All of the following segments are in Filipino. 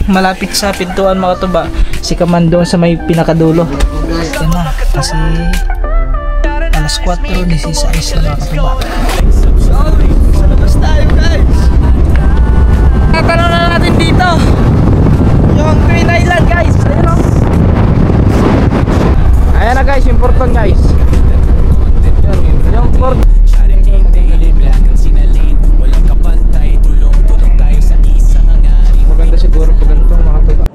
malapit sa pintuan mga tuba. Si Kaman doon sa may pinakadulo. Yan na, kasi alas 4:16 na mga katuba. Sa labas tayo guys. Tatanong na natin dito yung Twin Island guys. Ayan o. Ayan na guys, yung porton guys. Yung porton. Maganda siguro pag ganito mga katuba.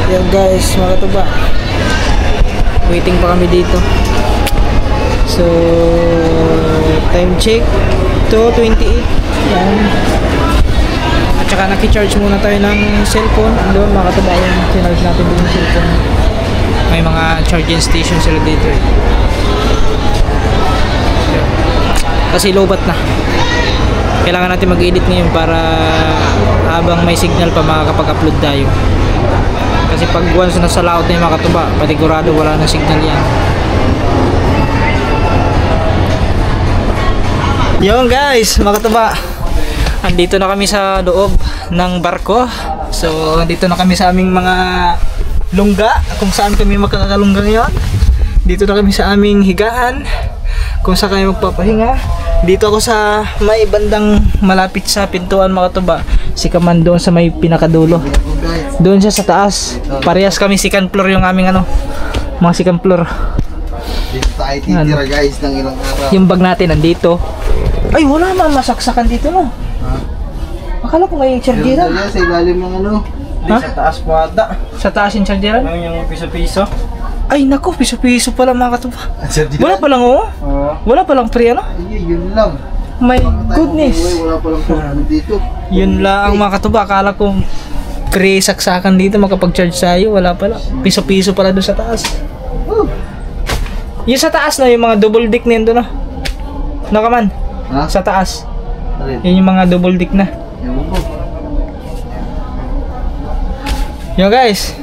Yan guys, mga katuba, waiting pa kami dito. So time check 2:28. Yan. At saka naki-charge muna tayo ng cellphone. Doon mga katuba, yan, sinarge natin doon yung cellphone. May mga charging station sila dito eh. Kasi lobat na. Kailangan natin mag-edit ngayon para habang may signal pa makakapag-upload tayo. Kasi pag once nasa layout na yung mga katuba, patigurado wala na signal yan. Yun guys, mga katuba, andito na kami sa loob ng barko. So andito na kami sa aming mga lungga, kung saan kami magkakalungga ngayon. Dito na kami sa aming higaan, kung saan kami magpapahinga. Dito ako sa may bandang malapit sa pintuan mga katuba. Si Kaman doon sa may pinakadulo. Doon siya sa taas. Parehas kami second floor yung aming ano, mga second floor. Dito tayo titira guys ng ilang araw. Yung bag natin nandito. Ay wala man masaksakan dito no. Akala ko may chargeran. Sa ilalim ng ano. Ha? Sa taas po ata. Sa taas yung chargeran? Yung piso-piso. Ay nako, piso-piso pala mga katuba. Wala palang oo? Wala palang free ano? Yun lang. My goodness. Wala palang free dito. Yun lang mga katuba. Akala ko free saksakan dito makapag-charge tayo. Wala pala. Piso-piso pala doon sa taas. Yung sa taas na yung mga double deck na yun doon no? No Kaman? Ha? Sa taas. Alin? Yun yung mga double deck na. Ewan ko. Yo guys,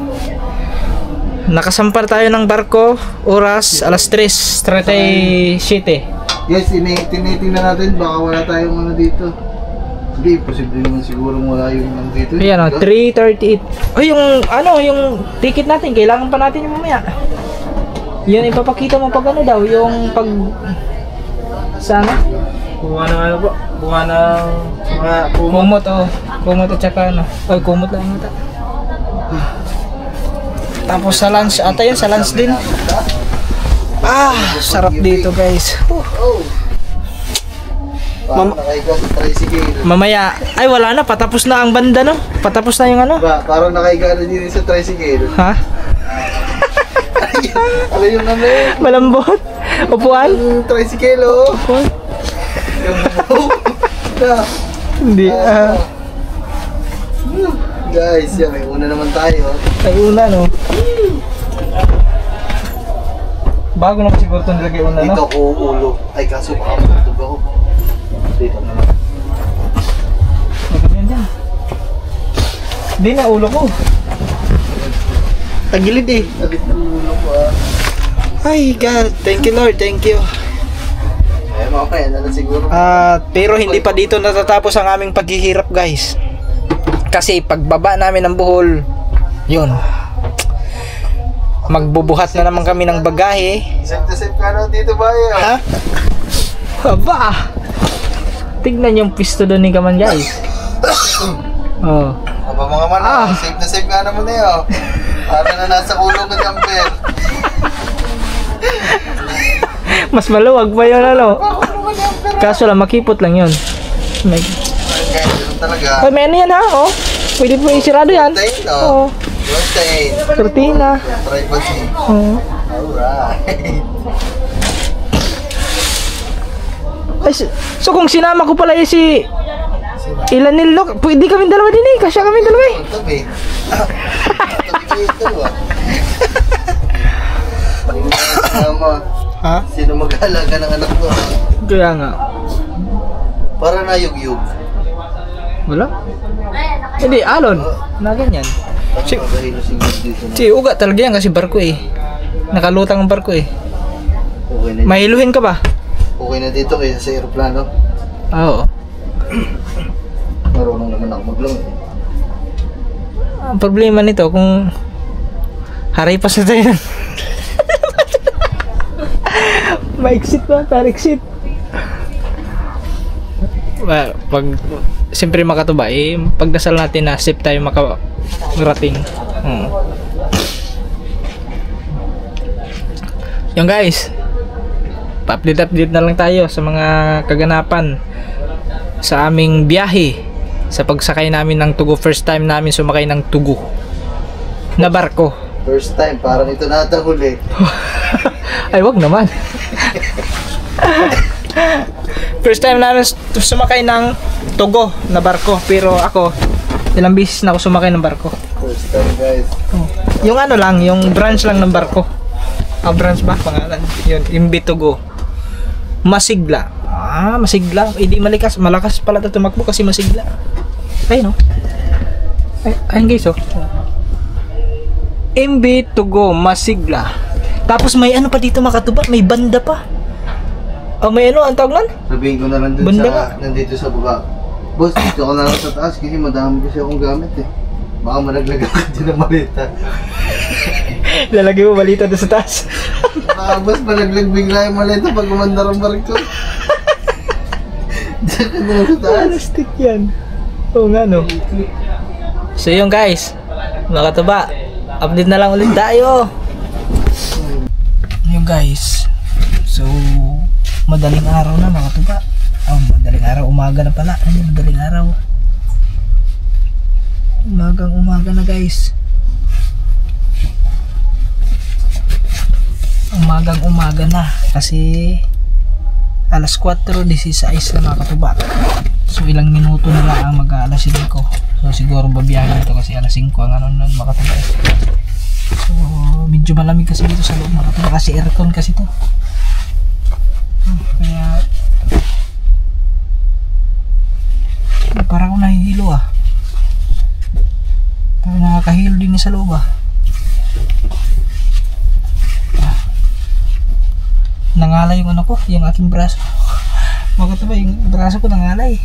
nakasampar tayo ng barko. Oras alas 3:37. Guys, tinitingnan natin baka wala tayong ano dito. Hindi, posible naman siguro wala yung ano dito. Ayan o, 3:38. Ay, yung ano, yung ticket natin, kailangan pa natin yung mamaya. Yun, ipapakita mo pag ano daw, yung pag sana? Buha ng ano po? Buha ng mga kumot o. Kumot at saka ano. Ay, kumot lang ata. Tapos sa lunch, ata yun, sa lunch din. Ah, sarap dito guys. Mamaya, ay wala na, patapos na ang banda no? Patapos na yung ano? Parang nakaiga na din sa tricycle. Ha? Ano yung ano eh? Malambot? Upuan? Yung tricycle oh. Upuan? Hindi Guys, yan, may una naman tayo. Ay una no? Bago na siguro ito nilagay una no? Dito ko ulo. Ay kaso baka matutog ako. Dito na lang. Maganda yan. Hindi na ulo ko. Tagilid eh. Tagit ng ulo ko ah. Ay God, thank you Lord, thank you. Ay mamaya na siguro. Pero hindi pa dito natatapos ang aming paghihirap guys. Kasi pagbaba namin ng Bohol, yun, magbubuhat na naman kami ng bagahe. Save na save ka na dito ba yun? Ha? Aba! Tignan yung pisto doon ni Kaman guys. Oh. Aba mga man, save na save ka naman na yun. Para na nasa ulo ko jumper. Mas maluwag pa yun ano. Kaso lang makipot lang yun. May... talaga. Ay, may ano yan ha, oh. Pwede po isirado yan. Curtain, oh. Curtain. Cortina. Privacy. Oh. Alright. Ay, so kung sinama ko pala yung si Ilanil, look, pwede kami dalawa din eh. Kasya kami dalawa eh. Tabi. Tabi ito ah. Ha? Sino mag-aalaga ng anak ko? Kaya nga. Para nayug-yug. Wala? Hindi, alon. Na ganyan. Si uga talaga yan kasi barko eh. Nakalutang ang barko eh. Okay na. Mahiluhin ka ba? Okay na dito kaysa sa aeroplano. Oo. Marunong naman ako maglong. Ang problema nito kung haray pa sa tayo. Ma-exit ba? Par-exit. Pag siyempre makatuba pagdasal natin na safe tayo makarating. Yung guys, pa-update na lang tayo sa mga kaganapan sa aming biyahe sa pagsakay namin ng Tugo. First time namin sumakay ng Tugo na barko. First time, parang ito na ata huli. Ay, wag naman. First time namin sumakay ng Tugo na barko. Pero ako, ilang beses na ako sumakay ng barko. First time guys. Yung ano lang, yung branch lang ng barko. Branch ba? Pangalan. Yun, Imbi Tugo. Masigla. Masigla. Hindi malakas. Malakas pala ito tumakbo kasi masigla. Ay, no? Ayun guys, oh. Imbi Tugo, masigla. Tapos may ano pa dito makatuba. May banda pa. May ano, ang tawag nun? Sabihin ko na lang dun Banda sa, nandito sa baba. Boss, dito ko na lang sa taas kasi madami kasi akong gamit eh. Baka malaglagan ka din ng malita. Lalagay mo balita doon sa taas. Baka boss, malaglag bigla yung malita pag umandar ang barko. Diyan ka na lang sa taas. Plastic yan. Oo nga, no? So yun guys, mga katuba, update na lang ulit tayo. Yun guys, so madaling araw na mga katuba. Madaling araw, umaga na pala. Madaling araw. Umaga na guys. Umaga na kasi alas 4:16 na mga katuba. So ilang minuto na lang ang mag-alas 5. So siguro babiyahin ito kasi alas 5 ang ano nun mga katuba. So medyo malamig kasi dito sa loob mga katuba kasi aircon kasi ito. Kaya parang ako nahihilo parang nakakahilo din sa loob nangalay yung ano ko, yung aking braso. Bakit ba yung braso ko nangalay?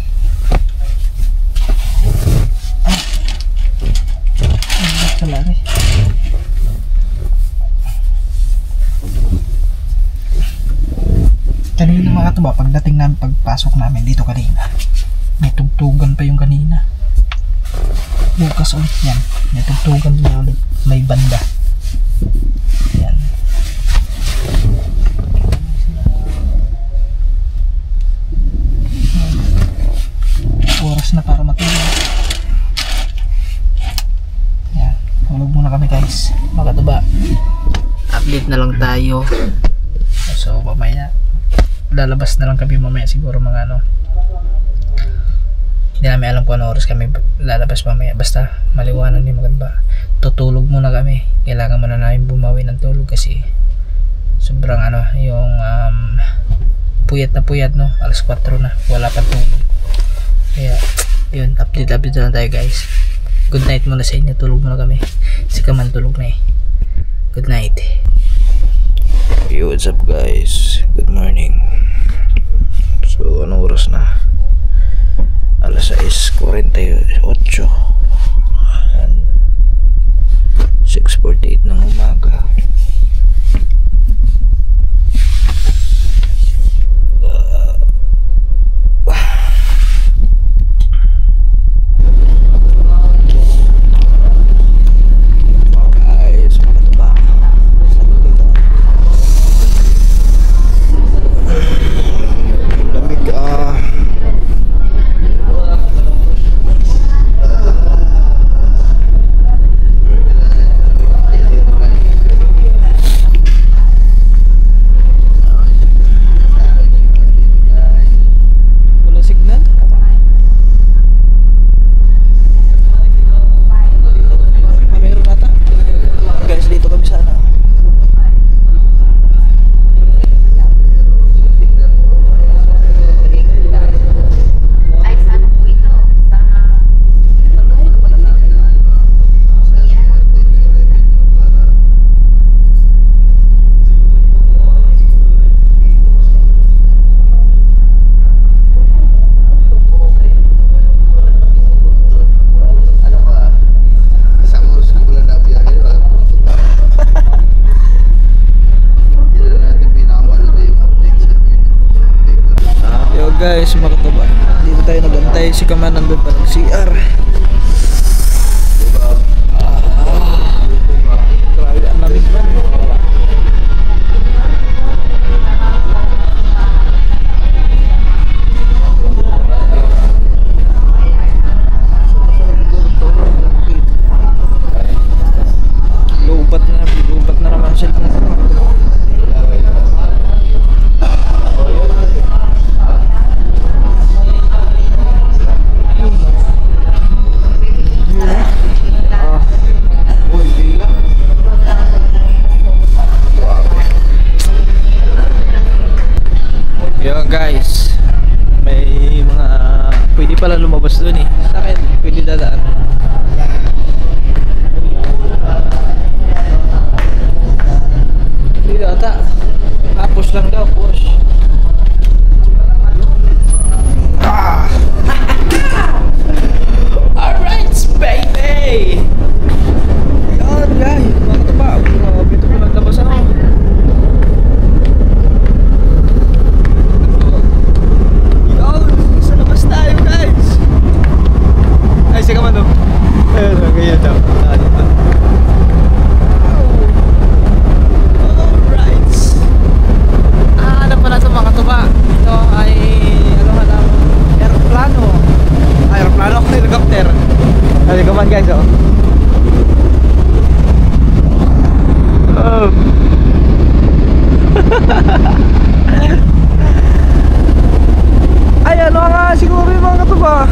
Salari. Kanina mga katuba, pagdating namin, pagpasok namin dito kanina, may tugtugan pa yung kanina. Bukas ulit yan. May tugtugan din ulit. May banda. Yan. Oras na para matulog. Yan. Tulog muna kami guys. Mga katuba, update na lang tayo. So mamaya lalabas na lang kami mamaya siguro mga ano. Hindi namin alam kung ano oras kami lalabas mamaya. Basta maliwanag din maganda. Tutulog muna kami. Kailangan muna namin bumawi ng tulog kasi sobrang ano yung puyat no. Alas 4 na. Wala pa tulog. Kaya yun, update na tayo guys. Good night muna sa inyo. Tulog muna kami. Si Kaman tulog na eh. Good night. Yo, what's up guys? Good morning. So anong oras na? Alas 6:48 and 6:48 ng umaga. Guys, maganda ba? guys, mga katuba. Dito tayo nagantay. Si Kaman nandun pa nag-CR. Grabe, ang lamig ba? Lubat na naman siya. Yun guys, may mga pwede pala lumabas doon eh. Sa akin, pwede dadaan. Hindi ata. Push lang daw, push. Alright, baby! Yun guys, mga katuba. Ito ko lang labas ako. Sa labas tayo guys. Ay, sige man. Ayun, ganyan daw. Alright. Ano pala ito mga katuba? Ito ay aeroplano. Aeroplano o helicopter. Ay, come on guys, oh. Ay, ano nga siguro yung mga katuba.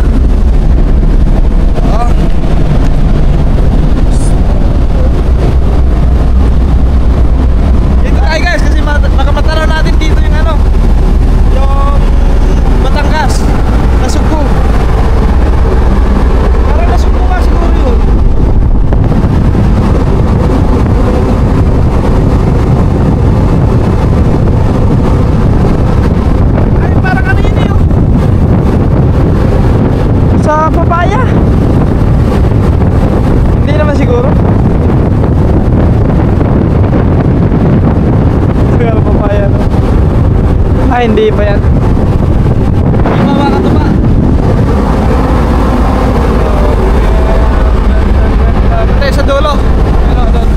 Ito tayo guys, kasi makamataraw natin dito yung ano, yung Batangas, Nasugbu. Parang Nasugbu nga siguro yun. Ay, parang ano yun yun? Sa Papaya. Hindi naman siguro. Siguro Papaya, no? Ay, hindi pa yan. Hindi pa mga katuba. Tayo sa dulo. Ano, doon.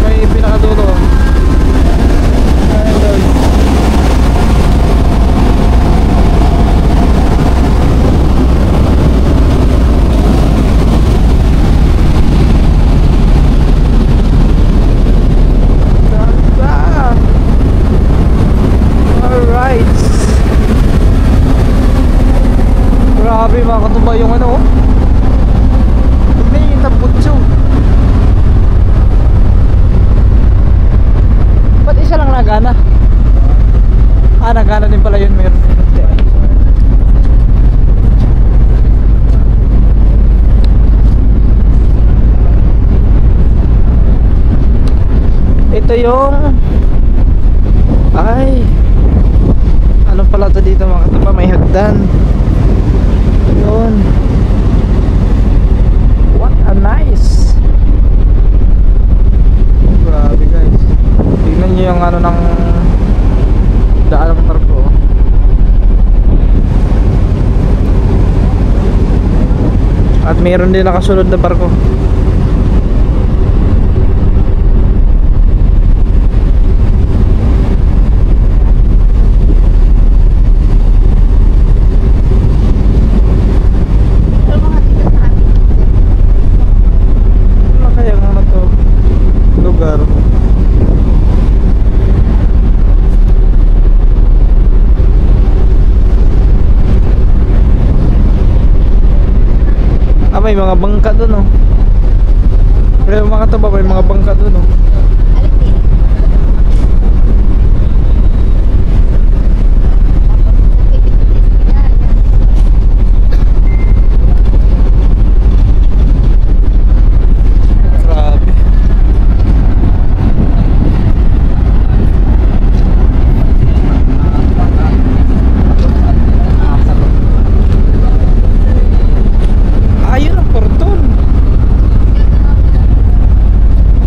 May pinakadulo. Ayun doon. Alright. Grabe mga katuba yung ano. May tabutso. Ba't isa lang nagana? Nagana din pala yun. Meron din. Ito yung ay ano pala to dito mga katuba, may hagdan. Yun. What a nice. Grabe guys. Tingnan nyo yung ano ng daan ng barko. At mayroon din nakasunod na barko. May mga bangka doon, oh. Pero mga katuba, may mga bangka doon, oh. Grabe. Ayun ang porton.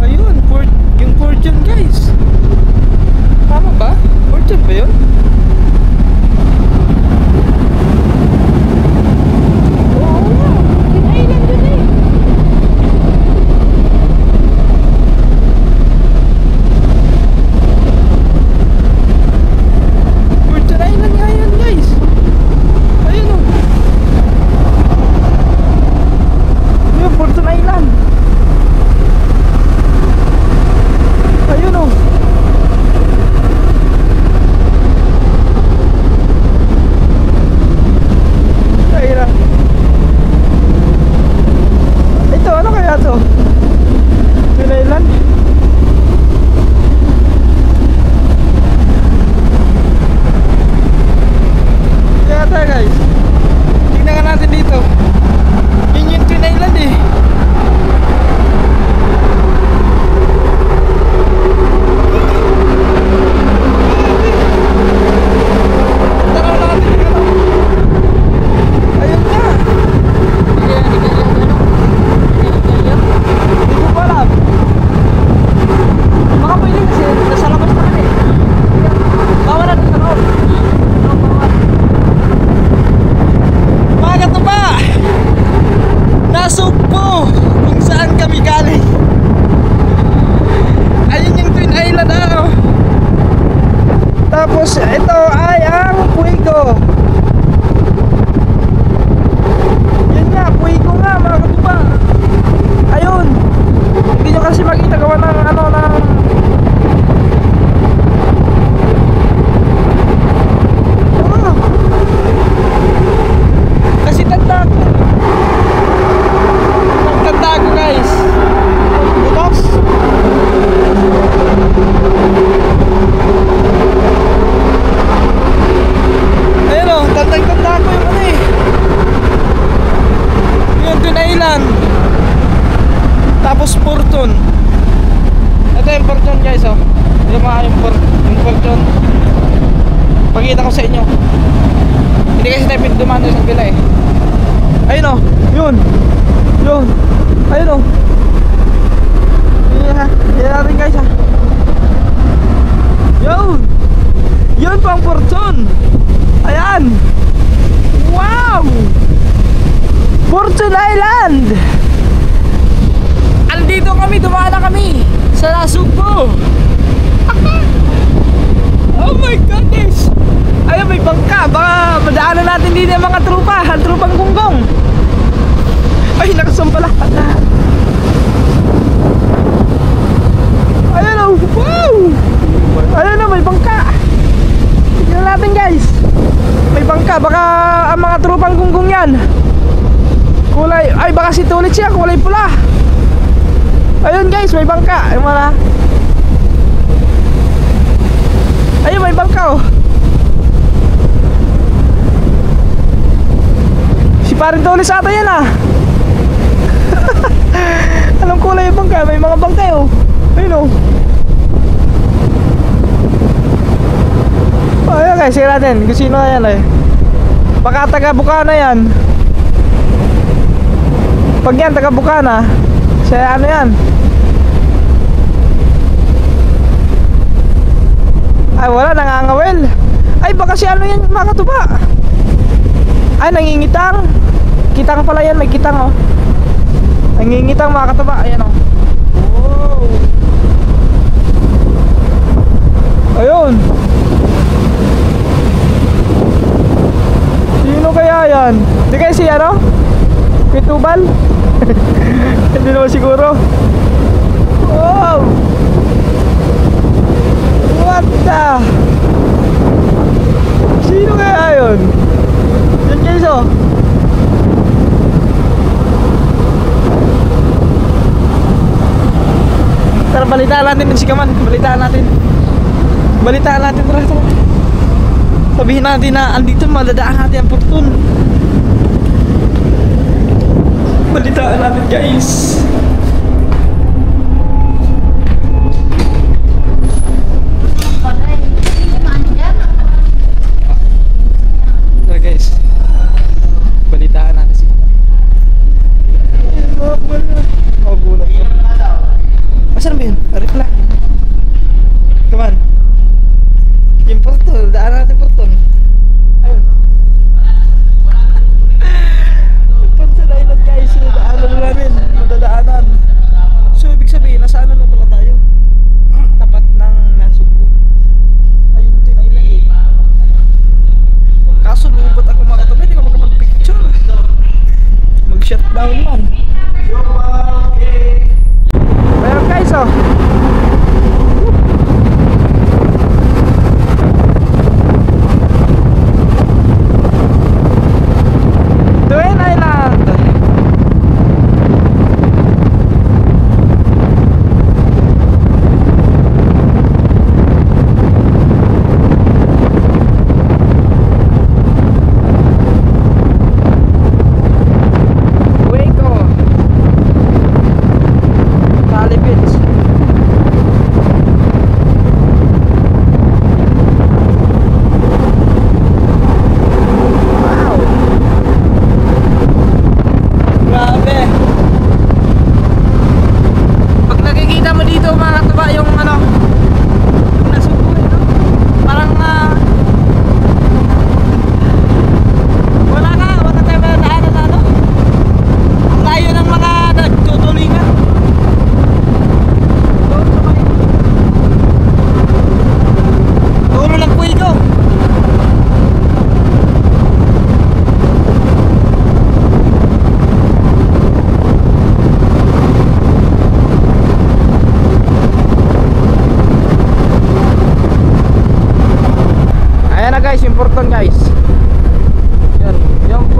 Ayun, port. Oh. Yan nga, Puigo nga mga katuba. Ayun. Hindi nyo kasi makita gawa ng ano ng kasi tanda ko. Tanda ko guys. Butos. Ayun o, tanda ko yung ano eh. Yung Tun Island. Tapos Fortune. Ito yung Fortune guys oh. Yung mga yung Fortune. Pakita ko sa inyo. Hindi kasi tayo dumano sa pila eh. Ayun oh, yun. Yun. Ayun oh. Yan natin guys ha. Yun. Yun pang Fortune. Ayan. Wow. Fortune Island. Andito kami, dumaan na kami sa Nasugbo. Oh my goodness. Ayun, may bangka. Baka madaanan natin din yung mga trupa. Ang trupang gunggong. Ay, nakasampala. Ayun o. Wow. Ayun o, may bangka. Tignan natin guys. May bangka. Baka ang mga trupang gunggong yan. Kulay, ay baka si Tulit siya. Kulay pula. Ayun guys, may bangka. Yung mga ayun, may bangka oh. Si Paring Tulis ata yan ah. Anong kulay yung bangka? May mga bangka oh. Ayun oh. Oh ayun guys, sige natin kung sino na yan eh. Baka taga Bukana yan. Pag yan taga Bukana, siya ano yan. Ay wala, nangangawel. Ay baka si ano yan mga katuba. Ay nangingitang. Kitang pala yan, may kitang oh. Nangingitang mga katuba, ayan oh. Wow. Ayun. Sino kaya yan? Di kayo si ano? Pitubal? Hindi naman siguro. Wow. What the? Sino kaya yun? Yan guys oh. Tara, balitaan natin si Kaman. Balitaan natin. Balitaan natin, tara. Sabihin natin na andito, madadaan natin ang Fortune. Balitaan natin guys. Tara guys. Balitaan natin si Kaman. Oh, gulat ko. Asan ba yun? Arif lang. Come on. Yung Fortune, daan natin Fortune. Ayun. Yung Fortune Island guys, daanan na namin. Madadaanan. So ibig sabihin, nasaan na pala tayo? Tapat ng Nasugbo. Ayun din Island eh. Kaso lubot ako mga katabi, hindi ko makapag-picture. Mag-shutdown man. Ayun guys oh. Twin Island. Waco. Tally Beach.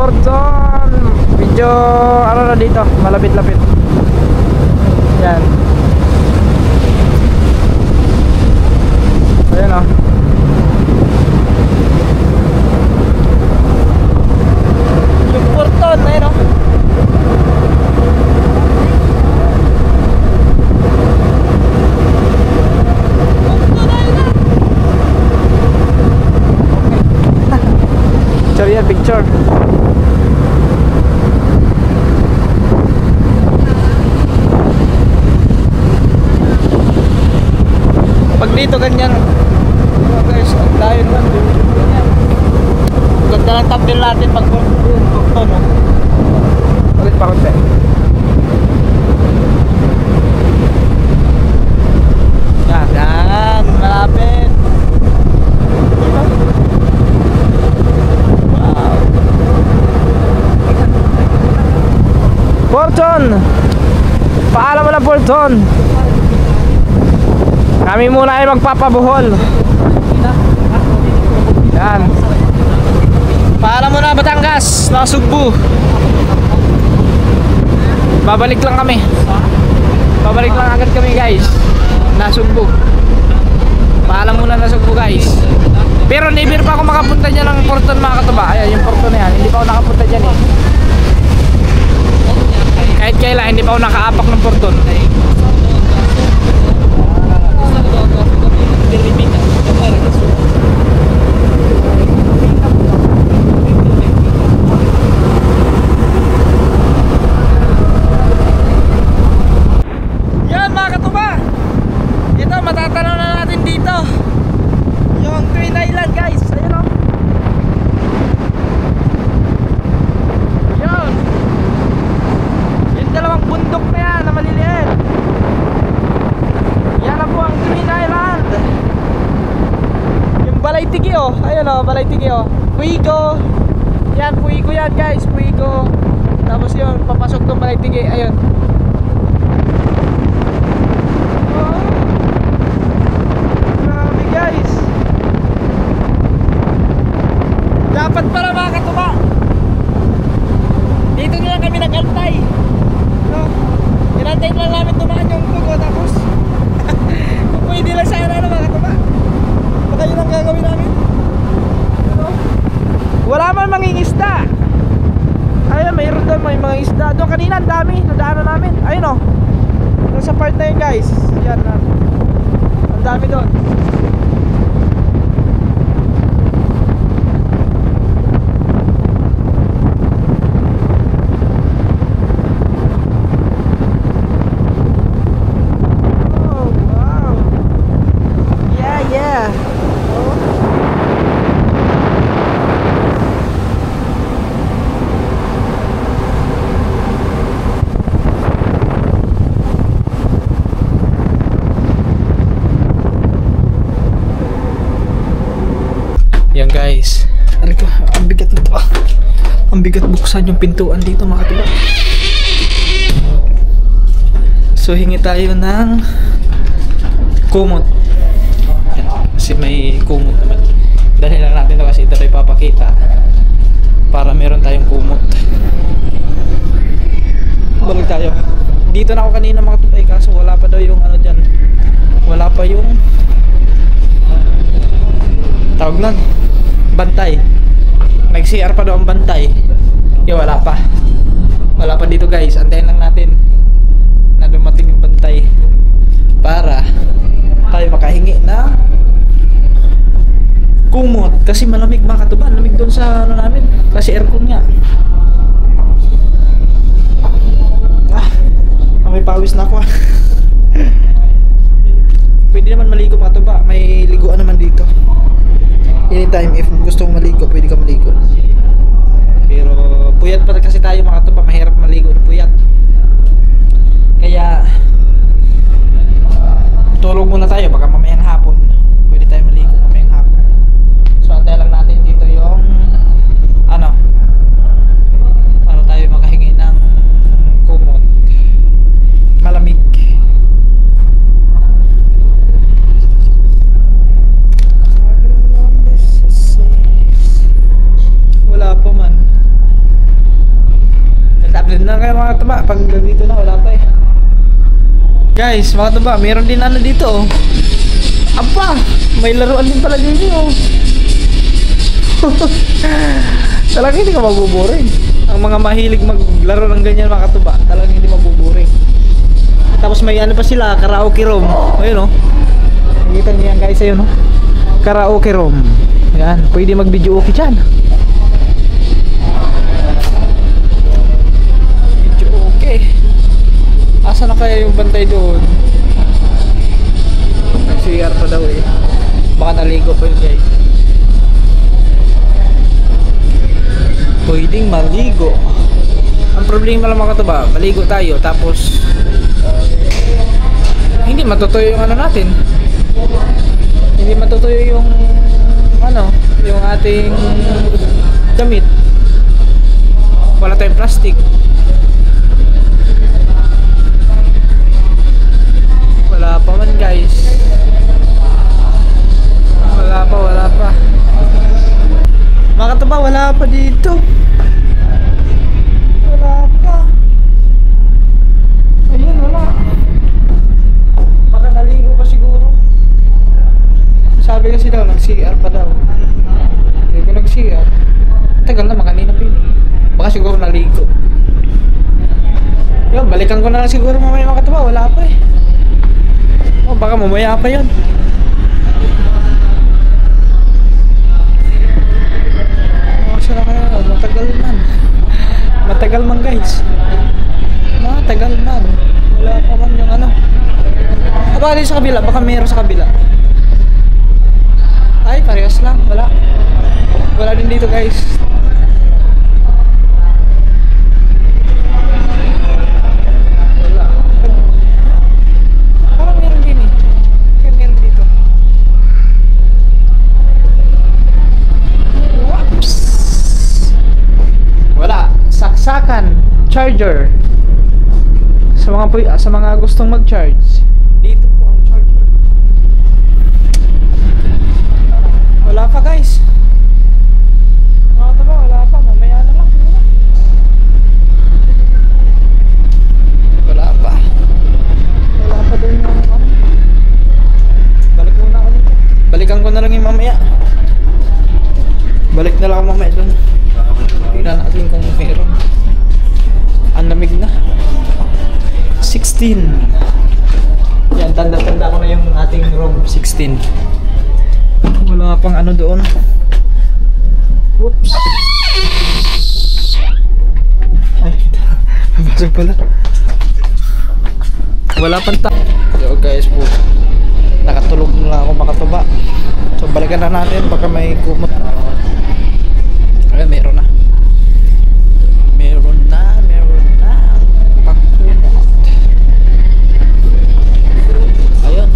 Porton. Medyo ano na dito, malapit-lapit. Yan. Ayan o. Yung Porton, ayun o. Picture yan, picture. Pag dito ganyan, guys, ang layo naman. Ganda ng thumbnail natin pag no? Ulit pa konti. Yan, malapit. Wow. Porton! Paalam mo na, Porton! Kami muna ay magpapabuhol. Yan. Paalam mo na, Batangas, Nasugbu. Babalik lang kami. Babalik lang agad kami, guys. Nasugbu. Paalam muna, Nasugbu, guys. Pero never pa ako makapunta dyan ng Porton, mga katuba. Ayan, yung Porton na yan. Hindi pa ako nakapunta dyan eh. Kahit kailan, hindi pa ako nakaapak ng Porton. Yan mga katuba, ito matatanaw na natin dito yung Twin Island, guys. Ayun o. Yun. Yung dalawang bundok na yan na maliliit, yan na po ang Twin Island. Yung Balay-Tigi o. Ayun o, Balay-Tigi o. Puigo. Yan, Puigo yan, guys. Puigo. Tapos yun, papasok tong Balay-Tigi. Ayun. Oh. Grabe, guys. Dapat pala mga katuba, dito na lang kami nag-antay, no? Inantay na lang namin tumaan yung pugo. Tapos kung pwede lang sana na mga katuba, baka yun ang gagawin namin, no? Wala man mangingisda. Ayun, mayroon doon, may mga isda doon. Kanina ang dami, nadaanan namin. Ayun o, doon sa part na yun, guys. Yan na, ang dami doon. Yan, guys. Ano ko, ang bigat nito. Ang bigat buksan yung pintuan dito, mga katuba. So hingi tayo ng kumot. Yan, kasi may kumot naman. Dali lang natin ito kasi ito tayo papakita para meron tayong kumot. Balik tayo. Dito na ako kanina, mga katuba, kaso wala pa daw yung ano dyan. Wala pa yung tawag nun, bantay. Nag-CR pa daw ang bantay. Wala pa. Wala pa dito, guys. Antayin lang natin na dumating yung bantay para tayo makahingi na kumot. Kasi malamig, mga katuba. Lamig doon sa ano namin. Kasi aircon nga. May pawis na ako. Pwede naman maligo, mga katuba. May liguan naman dito. Anytime, if gusto mong maligo, pwede ka maligo. Pero puyat pa kasi tayo, mga katuba. Mahirap maligo na puyat. Kaya tulog muna tayo, baka mamayang hapon pwede tayo maligo mamayang hapon. So antayin lang natin dito yung ano, para tayo makahingi ng kumot. Malamig. mga taba, pag dito na wala pa eh. Guys, mga taba, meron din ano dito oh. Aba, may laruan din pala dito oh. Talagang hindi ka mabuboring. Ang mga mahilig maglaro ng ganyan mga katuba, talagang hindi mabuboring. Tapos may ano pa sila, karaoke room. Ayun oh. Nakikita niyo yan guys, ayun oh. Karaoke room. Yan, pwede mag-video okay dyan. Video okay. Asa na kaya yung bantay doon? Nag-CR pa daw eh. Baka naligo pa yun guys. Pwedeng maligo. Ang problema lang mga katuba, maligo tayo tapos hindi matutuyo yung ano natin. Hindi matutuyo yung ano, yung ating damit. Wala tayong plastic. Wala pa man guys. Wala pa. Mga katuba, wala pa dito. Wala pa. Ayun, wala. Baka naligo pa siguro. Sabi kasi daw, nag-CR pa daw. Hindi ko nag-CR. Tagal naman, kanina pa yun. Baka siguro naligo. Yun, balikan ko na lang siguro mamaya mga katuba. Wala pa eh. Oh, baka mamaya pa yun. Sila kaya, matagal man guys, matagal man, wala pa man yung ano. Aba din sa kabila, baka meron sa kabila. Ay parehas lang, wala din dito guys. Wala, parang meron din eh. Kaya meron dito. Wala, saksakan, charger. Sa mga gustong mag-charge. Dito po ang charger. Wala pa guys. Mga taba, wala pa, mamaya na lang. Wala pa doon yung ano. Balik muna ako dito. Balikan ko na lang yung mamaya. Balik na lang ako mamaya doon. Tingnan natin kung meron. Ang lamig na. 16. Yan, tanda-tanda ko na yung ating room. 16. Wala pang ano doon. Whoops. Ay, basag pala. Wala pang so guys po, nakatulog na lang ako makatuba. So balikan na natin, baka may kumot. Ay, meron na pagkumot. Ayun.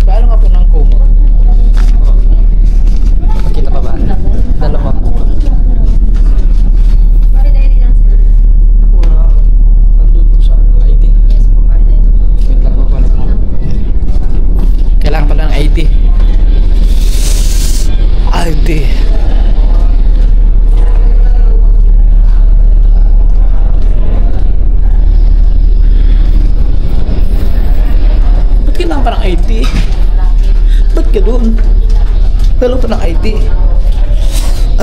Paano nga po ng kumot? Kita pa ba? Dalawa po. Wala. Nandun po sa ID. Wait lang po pala. Kailangan pala ng ID. Ba't kailangan pa ng ID? Ba't ka doon? Kailangan pa ng ID?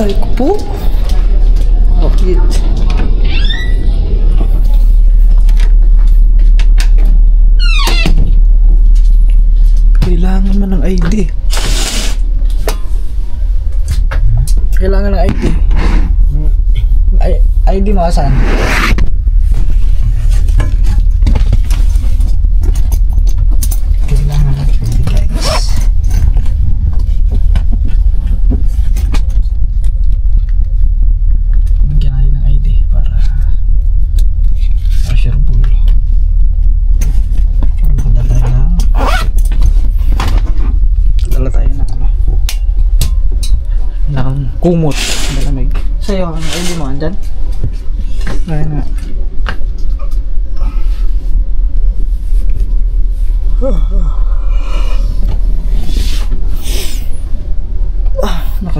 Ay ko po. Okay. Kailangan man ng ID. Kailangan ng ID. ID mo asan? Kailangan ng ID guys. Bigyan natin ng ID para sure bull. Dala tayo ng ano, ng kumot, malamig. Sa'yo, ang ID mo andyan? Kaya nga.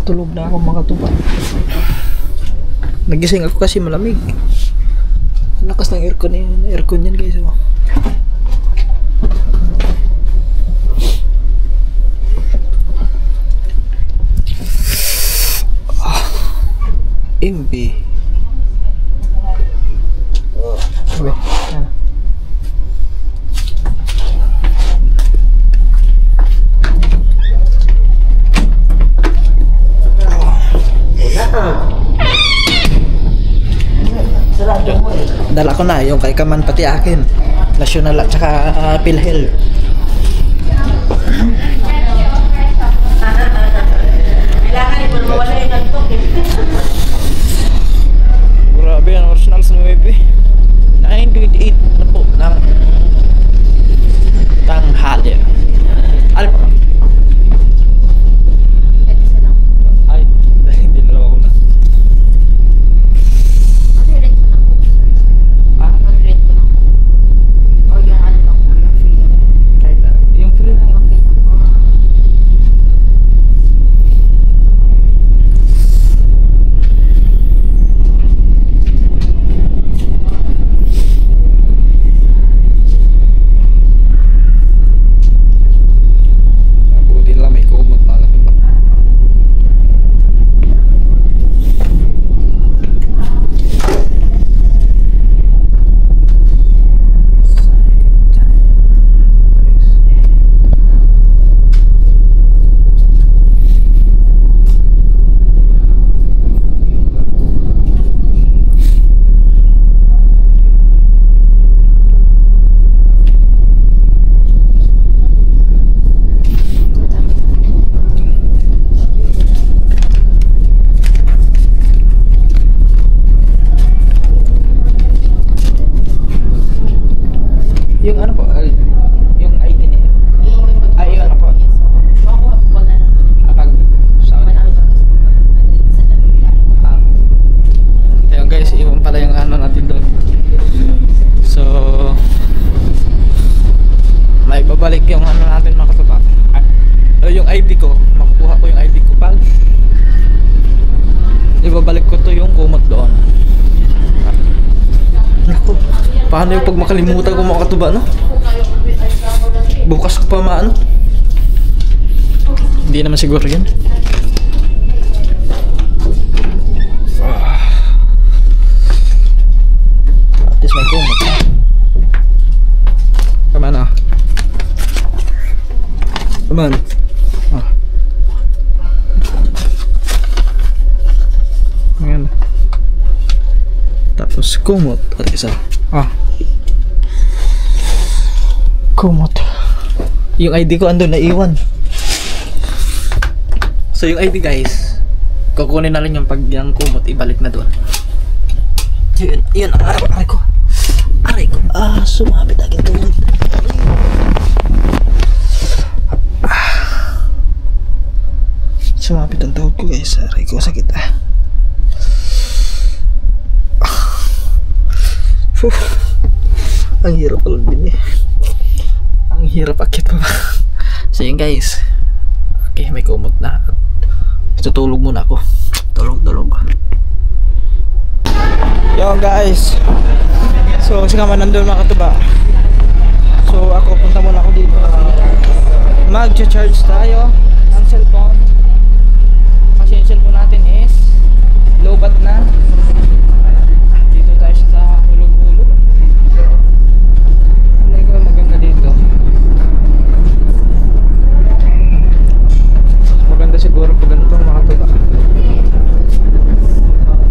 Nakatulog na ako mga katuba. Nagising ako kasi malamig. Lakas ng aircon yan guys. Oh. MB. Okay. Yan. Dala ko na yung kay Kaman pati akin. National at saka PhilHealth. Grabe ang original sa 9. 9:28 na po ng tanghali. Ano po? Ay, hindi na lang ako na. Yung free na. Buti na lang may kumot malaki pa. Yung ano po, yung ID niya. Ay, yung ano po. Kapag sa ayun guys, iwan pala yung ano natin doon. So, may babalik yung ano natin mga katuba. Yung ID ko, makukuha ko yung ID ko pag ibabalik ko to yung kumot doon. Naku, paano yung pag makalimutan ko mga katuba, no? Bukas ko pa maano? Hindi naman siguro yun. At least may kumot. Come on, ah. Come on. Ah. Ayan. Tapos kumot at isa. Ah. Kumot. Yung ID ko andun naiwan. So yung ID guys, kukunin na lang yung pag yung kumot ibalik na doon. Yun, aray ko. Aray ko. Ah, sumabit aking tuhod. Sumabit ang tuhod ko guys. Aray ko, sakit ah. Ang hirap pala din eh. Ang hirap akit pa ba. So yun guys. Okay, may kumot na. Tutulog muna ako. Tulog. Yo guys. So si Kaman nandun mga katuba. So ako punta muna ako dito. Mag-charge tayo ang cellphone. Kasi yung cellphone natin is low bat na. Dito tayo sa hulog-hulog. Maganda dito. Maganda siguro pag ganito mga katuba.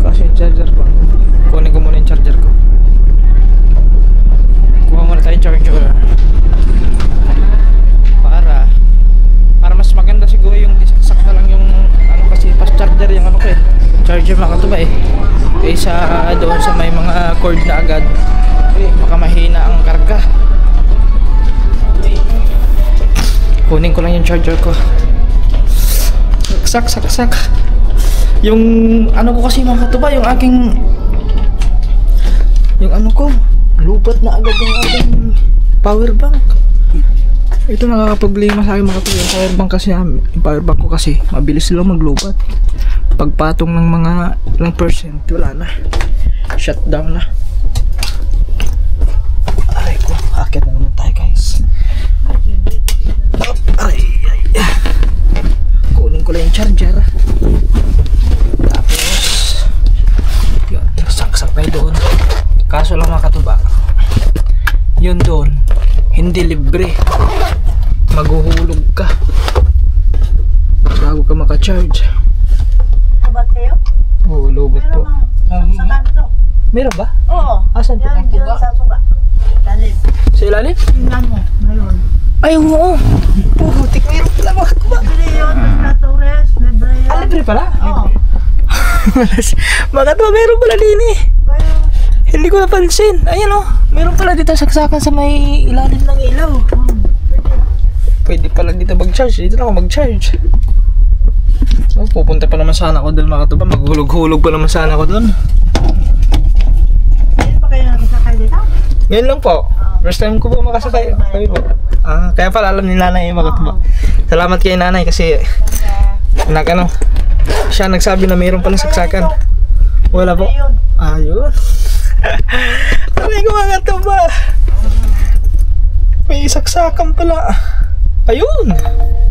Kasi yung charger ko. Kunin ko muna yung charger ko. Kuha muna tayo yung charger. Para mas maganda siguro yung disaksak na lang yung ano kasi fast charger yung ano ko eh. Charger mga katuba eh. Kaysa doon sa may mga cord na agad. Baka mahina ang karga. Kunin ko lang yung charger ko. Saksak. Yung ano ko kasi mga katuba, yung aking yung ano ko, lubat na agad yung aking power bank. Ito nakakaproblema sa akin mga kapatid. Yung powerbank kasi namin, yung powerbank ko kasi mabilis silang maglobat. Pagpatong ng mga ilang percent, wala na. Shutdown na. Aray ko, akit na naman tayo guys. Ay. Kunin ko lang yung charger. Tapos yun, saksak tayo doon. Kaso lang mga katuba, yun doon hindi libre, maghuhulog ka bago ka maka-charge. Lobot kayo? Oo, lobot po. Sa kanto. Meron ba? Oo. Asan po? Yan, dyan sa suba. Lalim. Sa ilalim? Tingnan mo, ngayon. Ay, oo. Puhutik, meron pala mga katuba. Libre yun, sa Torres, libre yun. Ah, libre pala? Oo. Mga katuba, meron pala din eh. Bayo. Hindi ko napansin. Ayan oh, meron pala dito saksakan sa may ilalim ng ilaw. Pwede pala dito mag-charge. Dito na ako mag-charge. So, pupunta pa naman sana ako doon mga katuba. Maghulog-hulog pa naman sana ako doon. Ngayon pa kayo nakasakay dito? Ngayon lang po. First time ko po makasakay. Kami po. Kaya pala alam ni nanay mga katuba. Salamat kay nanay kasi ano, siya nagsabi na mayroon pala saksakan. Wala po. Ayun. Sabi ko mga katuba. May saksakan pala. Ayun.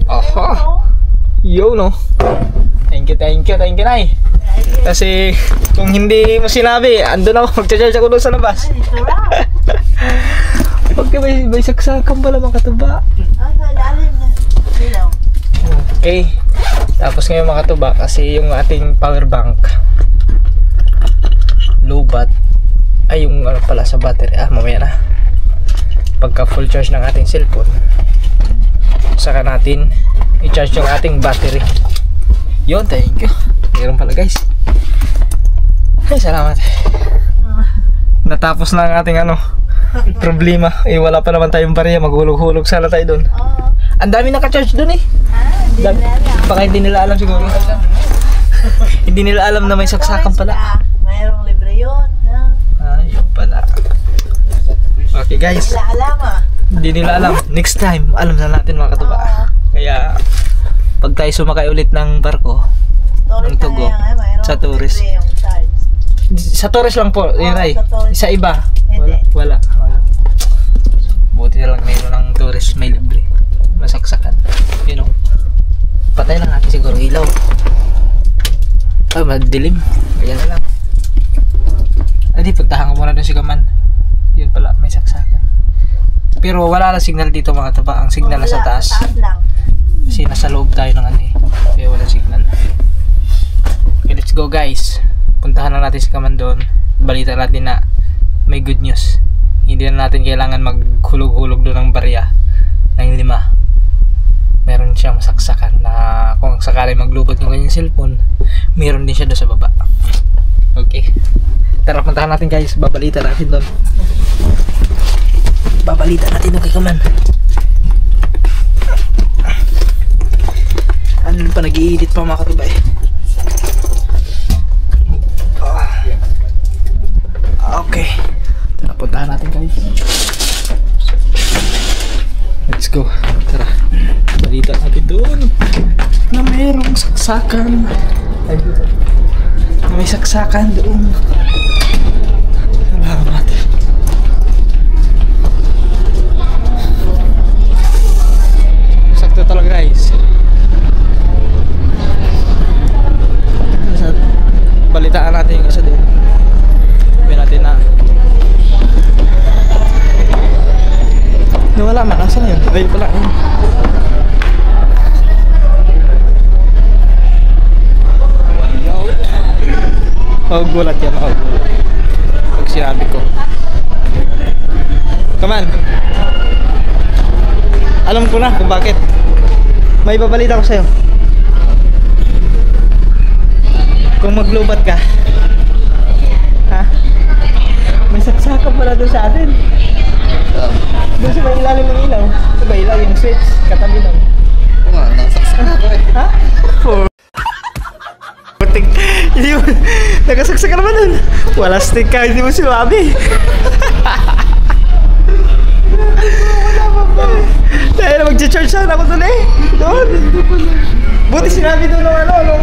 Aha. Yo no. Thank you nay. Kasi kung hindi mo sinabi, andun ako, magcha-charge ako doon sa labas. Okay, may saksakan pala mga katuba. Okay. Tapos ngayon mga katuba, kasi yung ating power bank low bat ay yung ano pala sa battery. Mamaya na. Pagka full charge ng ating cellphone, saka natin i-charge yung ating battery. Yun, thank you. Meron pala guys. Ay, salamat. Natapos na ang ating ano problema. Wala pa naman tayong barya. Maghulog-hulog sana tayo doon. Ang dami naka-charge doon eh. Baka hindi nila alam siguro. Hindi nila alam na may saksakan pala. Mayroong libre yun. Ayun pala. Okay guys. Wala alam Hindi nila alam. Next time, alam na natin mga katuba. Kaya, pag tayo sumakay ulit ng barko, ng Tugo, sa Torres. Sa Torres lang po, yun ay. Sa iba, wala. Buti na lang mayroon ng Torres, may libre. Masaksakan. You know. Patay lang natin siguro ilaw. Ay, madilim. Ayan na lang. Ay, puntahan ko muna doon si Kaman. Yun pala, may saksakan. Pero wala na signal dito mga taba. Ang signal na sa taas. Kasi nasa loob tayo ng ano eh. Kaya walang signal. Okay, let's go guys. Puntahan na natin si Kaman doon. Balita natin na may good news. Hindi na natin kailangan maghulog-hulog doon ng barya ng 5. Meron siyang masaksakan na kung sakali maglubot yung kanyang cellphone, meron din siya doon sa baba. Okay. Tara, puntahan natin guys. Babalita natin doon. Babalita natin doon kay Kaman. Ano pa, nag-i-edit pa mga katubay. Okay. Tara, puntahan natin guys. Let's go. Tara. Balita natin doon na mayroong saksakan. Ay, may saksakan doon. Salamat. Sakto talaga guys. Balitaan natin yung isa doon. Sabihin natin na nawala man. Asan yun? Ayun pala. Gulat yan. Gulat. Pag sinabi ko. Come on. Alam ko na kung bakit. May babalita ko sa'yo. Kung maglubat ka, ha? May saksakan pala doon sa atin. Doon sa may ilalim ng ilaw. Sa ba ilaw yung switch? Katabi lang. Oo nga, nasaksakan ako eh. Ha? Hindi mo, nakasaksak ka naman dun. Wala stick ka, hindi mo sinabi. Wala pa ba? Dahil Nag-charge sana ako doon eh. Doon. Buti sinabi doon yung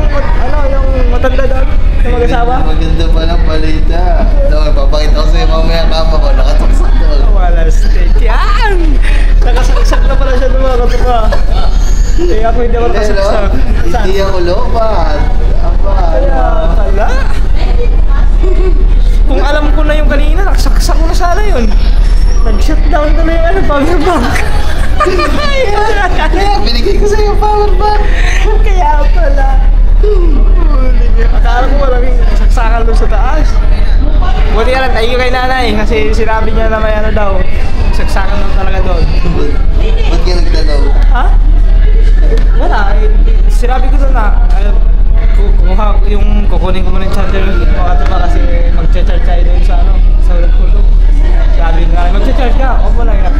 matanda doon, yung mag-asawa. Maganda pa ng balita. Ito, papakita ko sa'yo mamaya kama ko. Nakataksak doon. Wala steak. Yan! Nakasaksak na pala siya doon mga katuba. Eh ako hindi ako nakasaksak. Hindi ako lobat. Kaya pala. Kung alam ko na yung kanina, nakasaksak ko na sana yun. Nag-shutdown ko na yung power bank. Kaya binigay ko sa'yo power bank. Kaya pala. Akala ko maraming saksakan doon sa taas. Buti ka lang, tayo kay nanay kasi sinabi niya na may ano daw. Saksakan daw talaga doon. Ba't ka nagtanaw? Ha? Wala. Sinabi ko doon na kukunin ko muna yung charger mga ito kasi mag-charge tayo doon sa sa hulog. Sabi nga, mag-charge ka. Opo lang yun.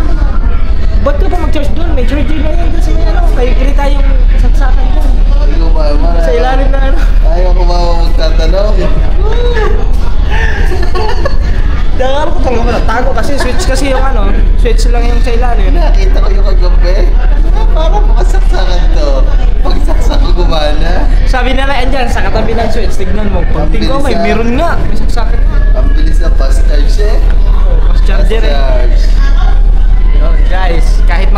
Ba't ka pa mag-charge doon? May charger na yun doon sa may kaya kita yung saksakan doon. Hindi ko pa. Sa ilalim na Ayaw ko ba magtatanong? Nakakala ko talaga natago kasi switch kasi yung switch lang yung sa ilalim. Nakita ko yung kagabi. Parang makasaksakan to. Pagsaksak ko gumana. Sabi nila andyan sa katabi ng switch, tignan mo. Pagting ko may meron nga. May saksakan. Ang bilis na fast charge eh. Fast charger eh. Fast charge. Yun, guys, kahit